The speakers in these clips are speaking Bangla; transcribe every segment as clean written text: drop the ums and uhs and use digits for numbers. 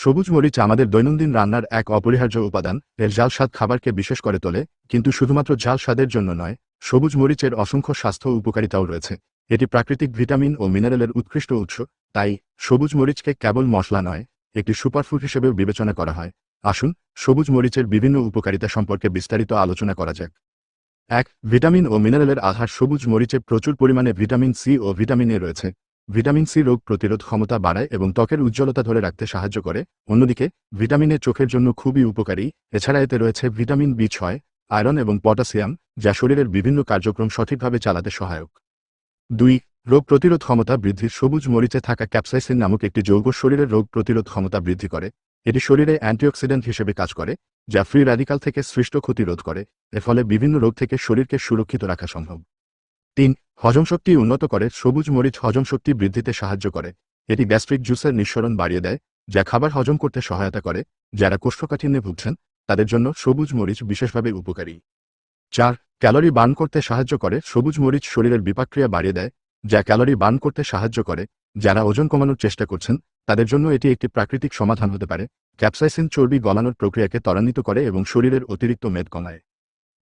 সবুজ মরিচ আমাদের দৈনন্দিন রান্নার এক অপরিহার্য উপাদান। এর ঝাল স্বাদ খাবারকে বিশেষ করে তোলে, কিন্তু শুধুমাত্র ঝাল স্বাদের জন্য নয়, সবুজ মরিচের অসংখ্য স্বাস্থ্য উপকারিতাও রয়েছে। এটি প্রাকৃতিক ভিটামিন ও মিনারেলের উৎকৃষ্ট উৎস। তাই সবুজ মরিচকে কেবল মশলা নয়, একটি সুপারফুড হিসেবেও বিবেচনা করা হয়। আসুন সবুজ মরিচের বিভিন্ন উপকারিতা সম্পর্কে বিস্তারিত আলোচনা করা যাক। ১. ভিটামিন ও মিনারেলের আধার। সবুজ মরিচে প্রচুর পরিমাণে ভিটামিন সি ও ভিটামিন এ রয়েছে। ভিটামিন সি রোগ প্রতিরোধ ক্ষমতা বাড়ায় এবং ত্বকের উজ্জ্বলতা ধরে রাখতে সাহায্য করে। অন্যদিকে ভিটামিন এ চোখের জন্য খুবই উপকারী। এছাড়া এতে রয়েছে ভিটামিন বি6, আয়রন এবং পটাশিয়াম, যা শরীরের বিভিন্ন কার্যক্রম সঠিকভাবে চালাতে সহায়ক। ২. রোগ প্রতিরোধ ক্ষমতা বৃদ্ধি। সবুজ মরিচে থাকা ক্যাপসাইসিন নামক একটি যৌগ শরীরের রোগ প্রতিরোধ ক্ষমতা বৃদ্ধি করে। এটি শরীরে অ্যান্টিঅক্সিডেন্ট হিসেবে কাজ করে, যা ফ্রি র্যাডিকাল থেকে সৃষ্ট ক্ষতি রোধ করে। এর ফলে বিভিন্ন রোগ থেকে শরীরকে সুরক্ষিত রাখা সম্ভব। ৩. হজমশক্তি উন্নত করে। সবুজ মরিচ হজমশক্তি বৃদ্ধিতে সাহায্য করে। এটি গ্যাস্ট্রিক জুসের নিঃসরণ বাড়িয়ে দেয়, যা খাবার হজম করতে সহায়তা করে। যারা কোষ্ঠকাঠিন্যে ভুগছেন তাদের জন্য সবুজ মরিচ বিশেষভাবে উপকারী। ৪. ক্যালোরি বার্ন করতে সাহায্য করে। সবুজ মরিচ শরীরের বিপাকক্রিয়া বাড়িয়ে দেয়, যা ক্যালোরি বার্ন করতে সাহায্য করে। যারা ওজন কমানোর চেষ্টা করছেন তাদের জন্য এটি একটি প্রাকৃতিক সমাধান হতে পারে। ক্যাপসাইসিন চর্বি গলানোর প্রক্রিয়াকে ত্বরান্বিত করে এবং শরীরের অতিরিক্ত মেদ কমায়।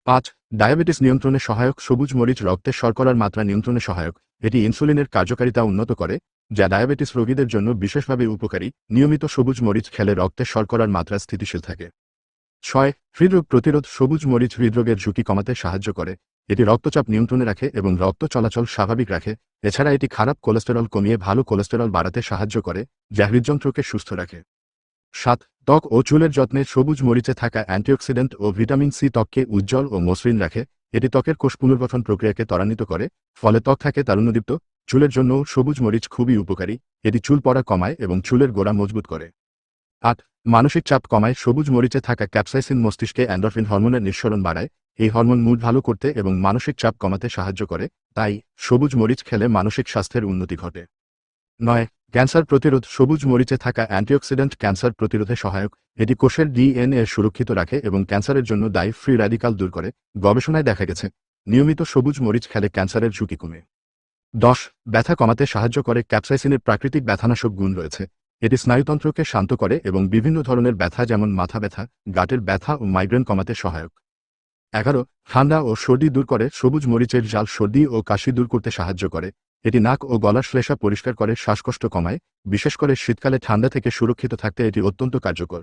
৫. ডায়াবেটিস নিয়ন্ত্রণে সহায়ক। সবুজ মরিচ রক্তে শর্করার মাত্রা নিয়ন্ত্রণে সহায়ক। এটি ইনসুলিনের কার্যকারিতা উন্নত করে, যা ডায়াবেটিস রোগীদের জন্য বিশেষভাবে উপকারী। নিয়মিত সবুজ মরিচ খেলে রক্তে শর্করার মাত্রা স্থিতিশীল থাকে। ৬. হৃদরোগ প্রতিরোধ। সবুজ মরিচ হৃদরোগের ঝুঁকি কমাতে সাহায্য করে। এটি রক্তচাপ নিয়ন্ত্রণে রাখে এবং রক্ত চলাচল স্বাভাবিক রাখে। এছাড়া এটি খারাপ কোলেস্টেরল কমিয়ে ভালো কোলেস্টেরল বাড়াতে সাহায্য করে, যা হৃদযন্ত্রকে সুস্থ রাখে। ৭. ত্বক ও চুলের যত্নে। সবুজ মরিচে থাকা অ্যান্টিঅক্সিডেন্ট ও ভিটামিন সি ত্বককে উজ্জ্বল ও মসৃণ রাখে। এটি ত্বকের কোষ পুনর্গঠন প্রক্রিয়াকে ত্বরান্বিত করে, ফলে ত্বক থাকে তারুণ্যদীপ্ত। চুলের জন্যও সবুজ মরিচ খুবই উপকারী। এটি চুল পড়া কমায় এবং চুলের গোড়া মজবুত করে। ৮. মানসিক চাপ কমায়। সবুজ মরিচে থাকা ক্যাপসাইসিন মস্তিষ্কে এন্ডরফিন হরমোনের নিঃসরণ বাড়ায়। এই হরমোন মুড ভালো করতে এবং মানসিক চাপ কমাতে সাহায্য করে। তাই সবুজ মরিচ খেলে মানসিক স্বাস্থ্যের উন্নতি ঘটে। ৯. ক্যান্সার প্রতিরোধ। সবুজ মরিচে থাকা অ্যান্টিঅক্সিডেন্ট ক্যান্সার প্রতিরোধে সহায়ক। এটি কোষের ডিএনএ সুরক্ষিত রাখে এবং ক্যান্সারের জন্য দায়ী ফ্রি র্যাডিকাল দূর করে। গবেষণায় দেখা গেছে নিয়মিত সবুজ মরিচ খেলে ক্যান্সারের ঝুঁকি কমে। ১০. ব্যথা কমাতে সাহায্য করে। ক্যাপসাইসিনের প্রাকৃতিক ব্যথানাশক গুণ রয়েছে। এটি স্নায়ুতন্ত্রকে শান্ত করে এবং বিভিন্ন ধরনের ব্যথা যেমন মাথা ব্যথা, গাঁটের ব্যথা ও মাইগ্রেন কমাতে সহায়ক। ১১. ঠান্ডা ও সর্দি দূর করে। সবুজ মরিচের ঝাল সর্দি ও কাশি দূর করতে সাহায্য করে। এটি নাক ও গলার শ্লেষ্মা পরিষ্কার করে, শ্বাসকষ্ট কমায়। বিশেষ করে শীতকালে ঠান্ডা থেকে সুরক্ষিত থাকতে এটি অত্যন্ত কার্যকর।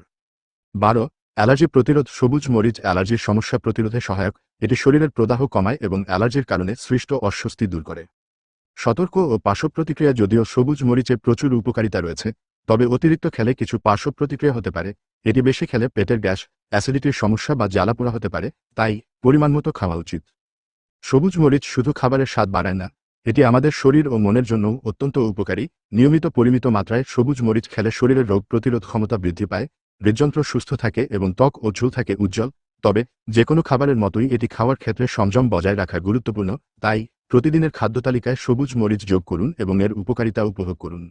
১২. অ্যালার্জি প্রতিরোধ। সবুজ মরিচ অ্যালার্জির সমস্যা প্রতিরোধে সহায়ক। এটি শরীরের প্রদাহ কমায় এবং অ্যালার্জির কারণে সৃষ্ট অস্বস্তি দূর করে। সতর্ক ও পার্শ্ব প্রতিক্রিয়া। যদিও সবুজ মরিচে প্রচুর উপকারিতা রয়েছে, তবে অতিরিক্ত খেলে কিছু পার্শ্ব প্রতিক্রিয়া হতে পারে। এটি বেশি খেলে পেটের গ্যাস, অ্যাসিডিটির সমস্যা বা জ্বালাপোড়া হতে পারে। তাই পরিমাণমতো খাওয়া উচিত। সবুজ মরিচ শুধু খাবারের স্বাদ বাড়ায় না, এটি আমাদের শরীর ও মনের জন্যও অত্যন্ত উপকারী। নিয়মিত পরিমিত মাত্রায় সবুজ মরিচ খেলে শরীরের রোগ প্রতিরোধ ক্ষমতা বৃদ্ধি পায়, হৃদযন্ত্র সুস্থ থাকে এবং ত্বক ও চুল থাকে উজ্জ্বল। তবে যেকোনো খাবারের মতোই এটি খাওয়ার ক্ষেত্রে সংযম বজায় রাখা গুরুত্বপূর্ণ। তাই প্রতিদিনের খাদ্যতালিকায় সবুজ মরিচ যোগ করুন এবং এর উপকারিতা উপভোগ করুন।